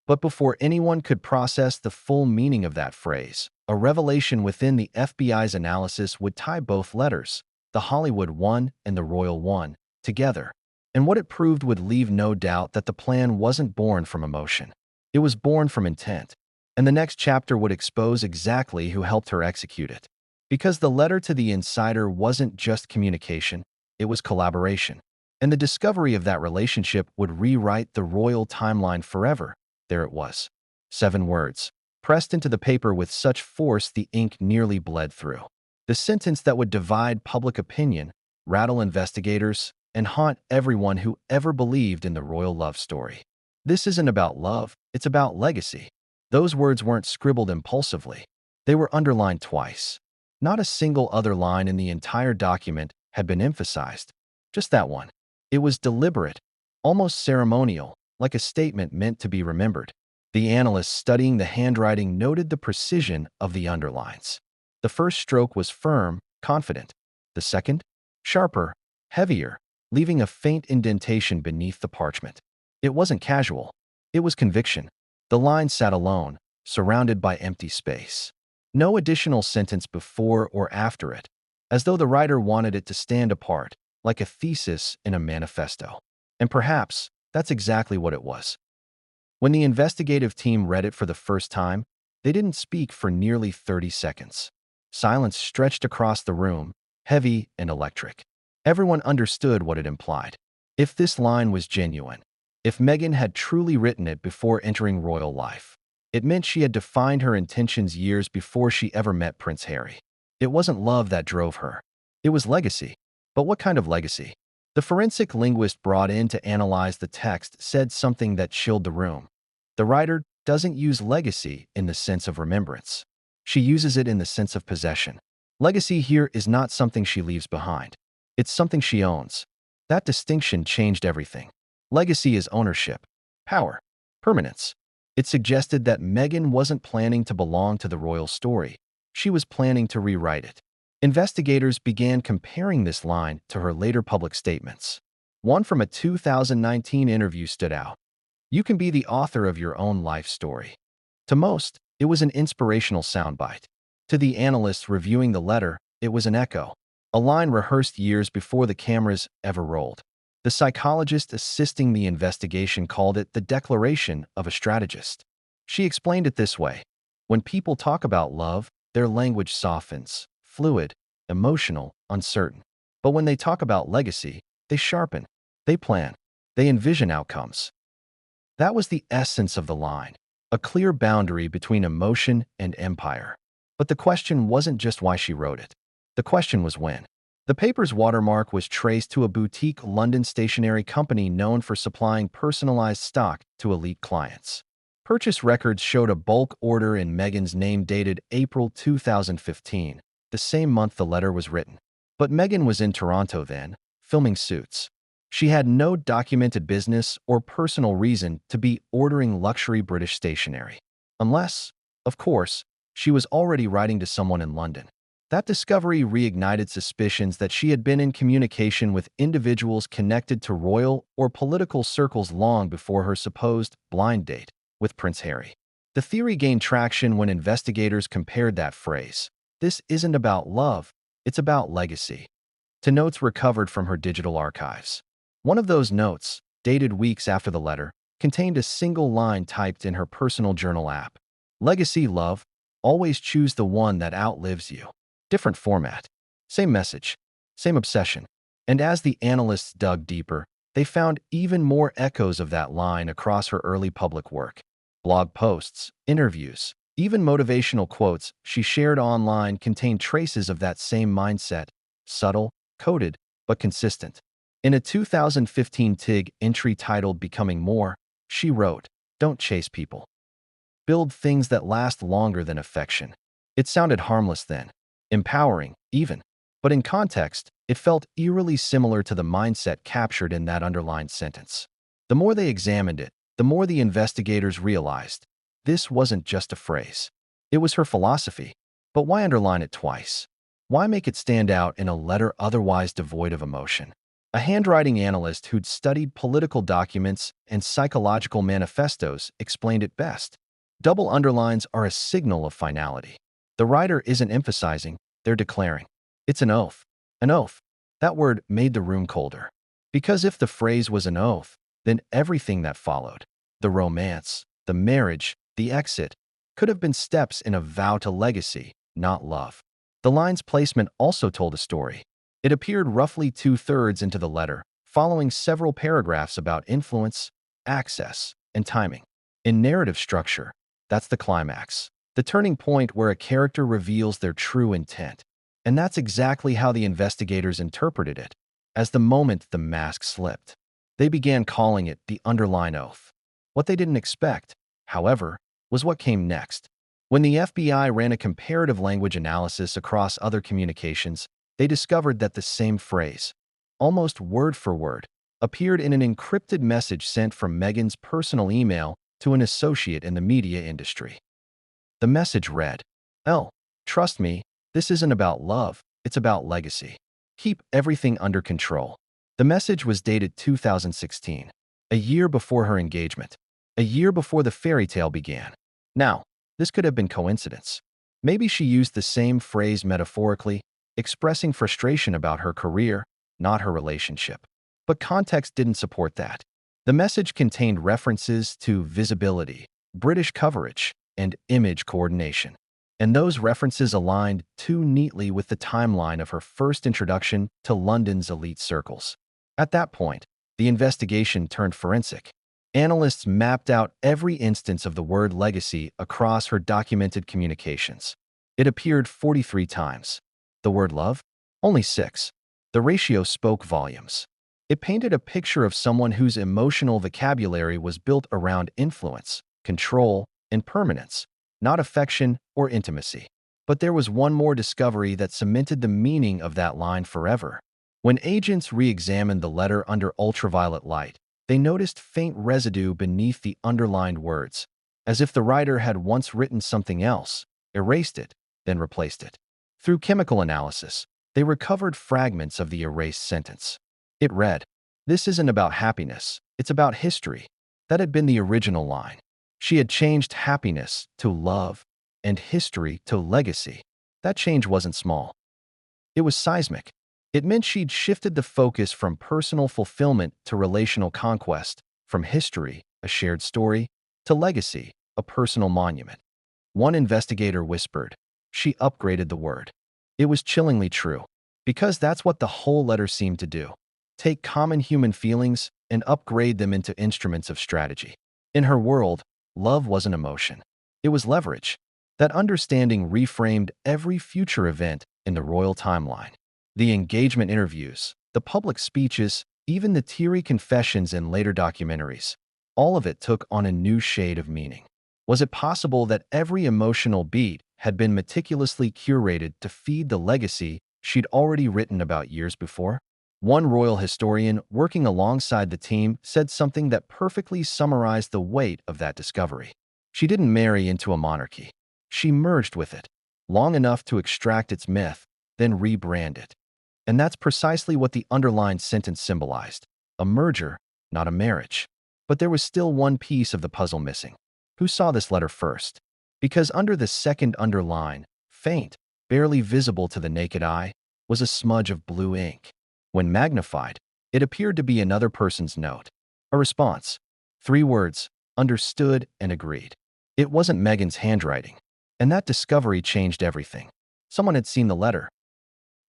But before anyone could process the full meaning of that phrase, A revelation within the FBI's analysis would tie both letters, the Hollywood one and the royal one, together. And what it proved would leave no doubt that the plan wasn't born from emotion. It was born from intent. And the next chapter would expose exactly who helped her execute it. Because the letter to the insider wasn't just communication, it was collaboration. And the discovery of that relationship would rewrite the royal timeline forever. There it was. 7 words, pressed into the paper with such force the ink nearly bled through. The sentence that would divide public opinion, rattle investigators, and haunt everyone who ever believed in the royal love story. This isn't about love, it's about legacy. Those words weren't scribbled impulsively. They were underlined twice. Not a single other line in the entire document had been emphasized. Just that one. It was deliberate, almost ceremonial, like a statement meant to be remembered. The analyst studying the handwriting noted the precision of the underlines. The first stroke was firm, confident. The second, sharper, heavier, leaving a faint indentation beneath the parchment. It wasn't casual. It was conviction. The line sat alone, surrounded by empty space. No additional sentence before or after it, as though the writer wanted it to stand apart, like a thesis in a manifesto. And perhaps that's exactly what it was. When the investigative team read it for the first time, they didn't speak for nearly 30 seconds. Silence stretched across the room, heavy and electric. Everyone understood what it implied. If this line was genuine, if Meghan had truly written it before entering royal life, it meant she had defined her intentions years before she ever met Prince Harry. It wasn't love that drove her. It was legacy. But what kind of legacy? The forensic linguist brought in to analyze the text said something that chilled the room. The writer doesn't use legacy in the sense of remembrance. She uses it in the sense of possession. Legacy here is not something she leaves behind. It's something she owns. That distinction changed everything. Legacy is ownership, power, permanence. It suggested that Meghan wasn't planning to belong to the royal story. She was planning to rewrite it. Investigators began comparing this line to her later public statements. One from a 2019 interview stood out. "You can be the author of your own life story." To most, it was an inspirational soundbite. To the analysts reviewing the letter, it was an echo, a line rehearsed years before the cameras ever rolled. The psychologist assisting the investigation called it the declaration of a strategist. She explained it this way: when people talk about love, their language softens, fluid, emotional, uncertain. But when they talk about legacy, they sharpen, they plan, they envision outcomes. That was the essence of the line, a clear boundary between emotion and empire. But the question wasn't just why she wrote it. The question was when. The paper's watermark was traced to a boutique London stationery company known for supplying personalized stock to elite clients. Purchase records showed a bulk order in Meghan's name dated April 2015, the same month the letter was written. But Meghan was in Toronto then, filming Suits. She had no documented business or personal reason to be ordering luxury British stationery. Unless, of course, she was already writing to someone in London. That discovery reignited suspicions that she had been in communication with individuals connected to royal or political circles long before her supposed blind date with Prince Harry. The theory gained traction when investigators compared that phrase, "This isn't about love, it's about legacy," to notes recovered from her digital archives. One of those notes, dated weeks after the letter, contained a single line typed in her personal journal app. "Legacy, love, always choose the one that outlives you." Different format. Same message. Same obsession. And as the analysts dug deeper, they found even more echoes of that line across her early public work. Blog posts, interviews, even motivational quotes she shared online contained traces of that same mindset, subtle, coded, but consistent. In a 2015 TIG entry titled "Becoming More," she wrote, "Don't chase people. Build things that last longer than affection." It sounded harmless then, empowering, even. But in context, it felt eerily similar to the mindset captured in that underlined sentence. The more they examined it, the more the investigators realized this wasn't just a phrase. It was her philosophy. But why underline it twice? Why make it stand out in a letter otherwise devoid of emotion? A handwriting analyst who'd studied political documents and psychological manifestos explained it best. Double underlines are a signal of finality. The writer isn't emphasizing, they're declaring. It's an oath. An oath. That word made the room colder. Because if the phrase was an oath, then everything that followed, the romance, the marriage, the exit, could have been steps in a vow to legacy, not love. The line's placement also told a story. It appeared roughly two-thirds into the letter, following several paragraphs about influence, access, and timing. In narrative structure, that's the climax, the turning point where a character reveals their true intent. And that's exactly how the investigators interpreted it. As the moment the mask slipped, they began calling it the underline oath. What they didn't expect, however, was what came next. When the FBI ran a comparative language analysis across other communications, they discovered that the same phrase, almost word for word, appeared in an encrypted message sent from Meghan's personal email to an associate in the media industry. The message read, "Oh, trust me, this isn't about love, it's about legacy. Keep everything under control." The message was dated 2016, a year before her engagement, a year before the fairy tale began. Now, this could have been coincidence. Maybe she used the same phrase metaphorically, expressing frustration about her career, not her relationship. But context didn't support that. The message contained references to visibility, British coverage, and image coordination. And those references aligned too neatly with the timeline of her first introduction to London's elite circles. At that point, the investigation turned forensic. Analysts mapped out every instance of the word legacy across her documented communications. It appeared 43 times. The word love? Only 6. The ratio spoke volumes. It painted a picture of someone whose emotional vocabulary was built around influence, control, and permanence, not affection or intimacy. But there was one more discovery that cemented the meaning of that line forever. When agents re-examined the letter under ultraviolet light, they noticed faint residue beneath the underlined words, as if the writer had once written something else, erased it, then replaced it. Through chemical analysis, they recovered fragments of the erased sentence. It read, "This isn't about happiness, it's about history." That had been the original line. She had changed happiness to love and history to legacy. That change wasn't small. It was seismic. It meant she'd shifted the focus from personal fulfillment to relational conquest, from history, a shared story, to legacy, a personal monument. One investigator whispered, "She upgraded the word." It was chillingly true, because that's what the whole letter seemed to do. Take common human feelings and upgrade them into instruments of strategy. In her world, love wasn't emotion. It was leverage. That understanding reframed every future event in the royal timeline. The engagement interviews, the public speeches, even the teary confessions in later documentaries, all of it took on a new shade of meaning. Was it possible that every emotional beat had been meticulously curated to feed the legacy she'd already written about years before? One royal historian working alongside the team said something that perfectly summarized the weight of that discovery. She didn't marry into a monarchy. She merged with it, long enough to extract its myth, then rebrand it. And that's precisely what the underlined sentence symbolized. A merger, not a marriage. But there was still one piece of the puzzle missing. Who saw this letter first? Because under the second underline, faint, barely visible to the naked eye, was a smudge of blue ink. When magnified, it appeared to be another person's note. A response. 3 words, understood and agreed. It wasn't Meghan's handwriting. And that discovery changed everything. Someone had seen the letter.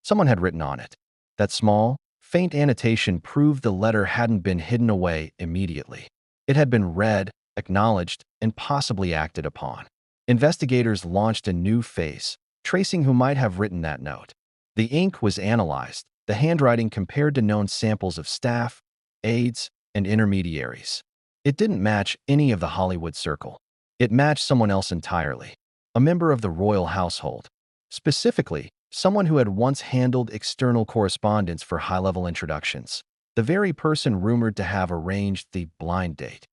Someone had written on it. That small, faint annotation proved the letter hadn't been hidden away immediately. It had been read, acknowledged, and possibly acted upon. Investigators launched a new phase, tracing who might have written that note. The ink was analyzed, the handwriting compared to known samples of staff, aides, and intermediaries. It didn't match any of the Hollywood circle. It matched someone else entirely, a member of the royal household. Specifically, someone who had once handled external correspondence for high-level introductions, the very person rumored to have arranged the blind date.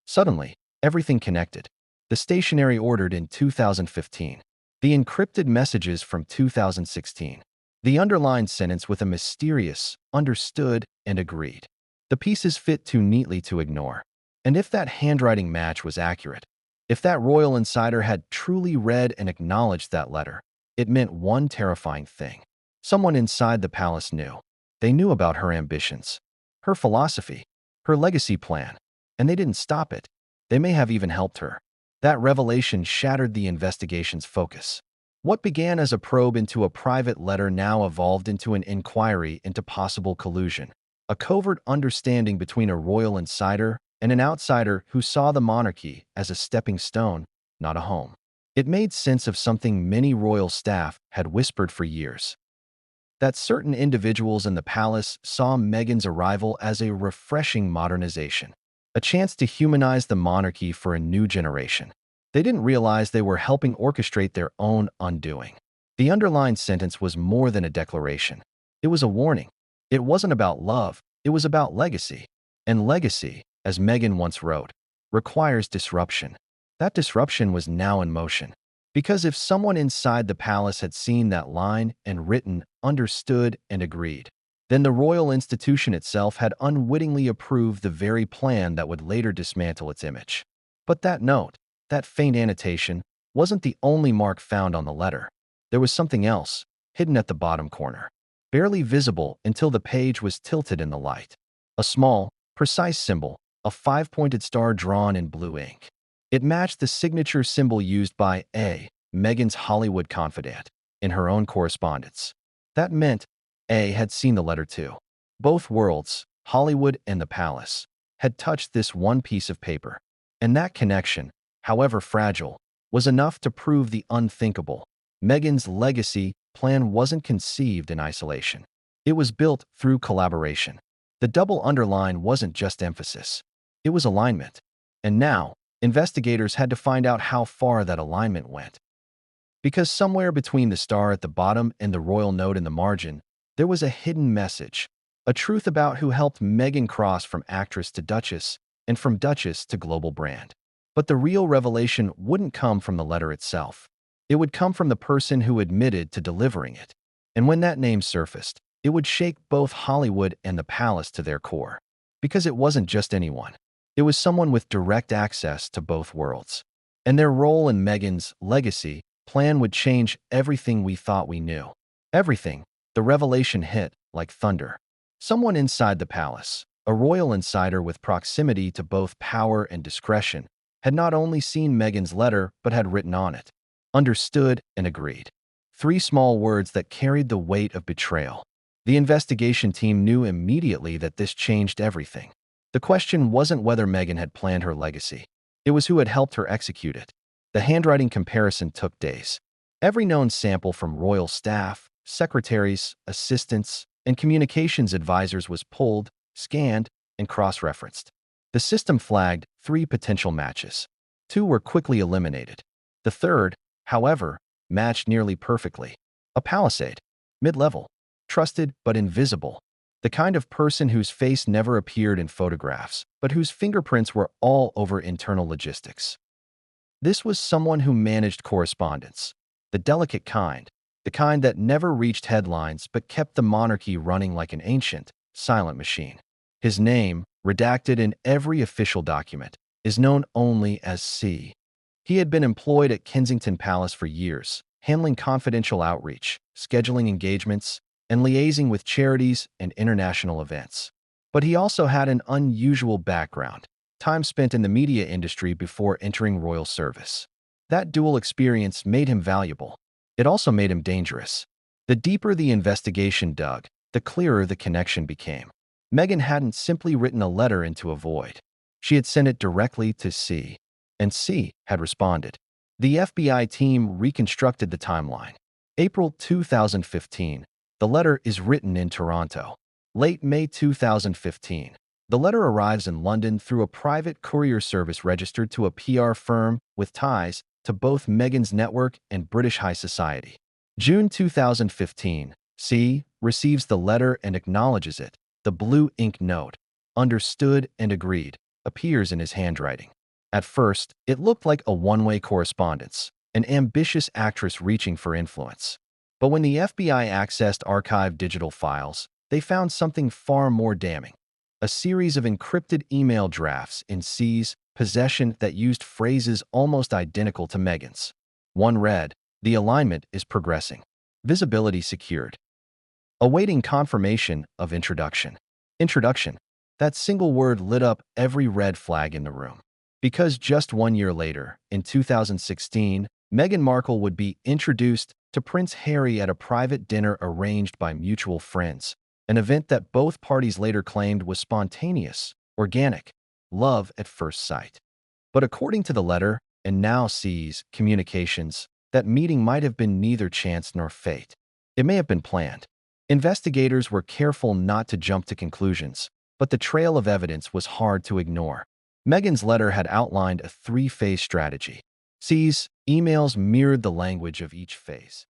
Suddenly, everything connected. The stationery ordered in 2015, the encrypted messages from 2016, the underlined sentence with a mysterious, understood, and agreed. The pieces fit too neatly to ignore. And if that handwriting match was accurate, if that royal insider had truly read and acknowledged that letter, It meant one terrifying thing. Someone inside the palace knew. They knew about her ambitions, her philosophy, her legacy plan, and they didn't stop it. They may have even helped her. That revelation shattered the investigation's focus. What began as a probe into a private letter now evolved into an inquiry into possible collusion, a covert understanding between a royal insider and an outsider who saw the monarchy as a stepping stone, not a home. It made sense of something many royal staff had whispered for years. That certain individuals in the palace saw Meghan's arrival as a refreshing modernization, a chance to humanize the monarchy for a new generation. They didn't realize they were helping orchestrate their own undoing. The underlined sentence was more than a declaration. It was a warning. It wasn't about love, it was about legacy. And legacy, as Meghan once wrote, requires disruption. That disruption was now in motion. Because if someone inside the palace had seen that line and written, understood, and agreed, then the royal institution itself had unwittingly approved the very plan that would later dismantle its image. But that note, that faint annotation, wasn't the only mark found on the letter. There was something else, hidden at the bottom corner, barely visible until the page was tilted in the light. A small, precise symbol, a five-pointed star drawn in blue ink. It matched the signature symbol used by Meghan's Hollywood confidant, in her own correspondence. That meant had seen the letter too. Both worlds, Hollywood and the palace, had touched this one piece of paper. And that connection, however fragile, was enough to prove the unthinkable. Meghan's legacy plan wasn't conceived in isolation. It was built through collaboration. The double underline wasn't just emphasis. It was alignment. And now, investigators had to find out how far that alignment went. Because somewhere between the star at the bottom and the royal note in the margin, there was a hidden message, a truth about who helped Meghan cross from actress to duchess and from duchess to global brand. But the real revelation wouldn't come from the letter itself. It would come from the person who admitted to delivering it. And when that name surfaced, it would shake both Hollywood and the palace to their core. Because it wasn't just anyone. It was someone with direct access to both worlds. And their role in Meghan's legacy plan would change everything we thought we knew. Everything. The revelation hit like thunder. Someone inside the palace, a royal insider with proximity to both power and discretion, had not only seen Meghan's letter but had written on it, understood and agreed. 3 small words that carried the weight of betrayal. The investigation team knew immediately that this changed everything. The question wasn't whether Meghan had planned her legacy. It was who had helped her execute it. The handwriting comparison took days. Every known sample from royal staff, secretaries, assistants, and communications advisors was pulled, scanned, and cross-referenced. The system flagged 3 potential matches. 2 were quickly eliminated. The third, however, matched nearly perfectly. A palisade, mid-level, trusted but invisible. The kind of person whose face never appeared in photographs, but whose fingerprints were all over internal logistics. This was someone who managed correspondence, the delicate kind, the kind that never reached headlines but kept the monarchy running like an ancient, silent machine. His name, redacted in every official document, is known only as C. He had been employed at Kensington Palace for years, handling confidential outreach, scheduling engagements, and liaising with charities and international events. But he also had an unusual background, time spent in the media industry before entering royal service. That dual experience made him valuable. It also made him dangerous. The deeper the investigation dug, the clearer the connection became. Meghan hadn't simply written a letter into a void. She had sent it directly to C, and C had responded. The FBI team reconstructed the timeline. April 2015. The letter is written in Toronto. Late May 2015. The letter arrives in London through a private courier service registered to a PR firm with ties to both Meghan's network and British high society. June 2015. C receives the letter and acknowledges it. The blue ink note, understood and agreed, appears in his handwriting. At first, it looked like a one-way correspondence, an ambitious actress reaching for influence. But when the FBI accessed archived digital files, they found something far more damning. A series of encrypted email drafts in C's possession that used phrases almost identical to Meghan's. One read, The alignment is progressing. Visibility secured. Awaiting confirmation of introduction. Introduction. That single word lit up every red flag in the room. Because just 1 year later, in 2016, Meghan Markle would be introduced to Prince Harry at a private dinner arranged by mutual friends, an event that both parties later claimed was spontaneous, organic, love at first sight. But according to the letter, and now sees communications, that meeting might have been neither chance nor fate. It may have been planned. Investigators were careful not to jump to conclusions, but the trail of evidence was hard to ignore. Meghan's letter had outlined a three-phase strategy. C's emails mirrored the language of each phase.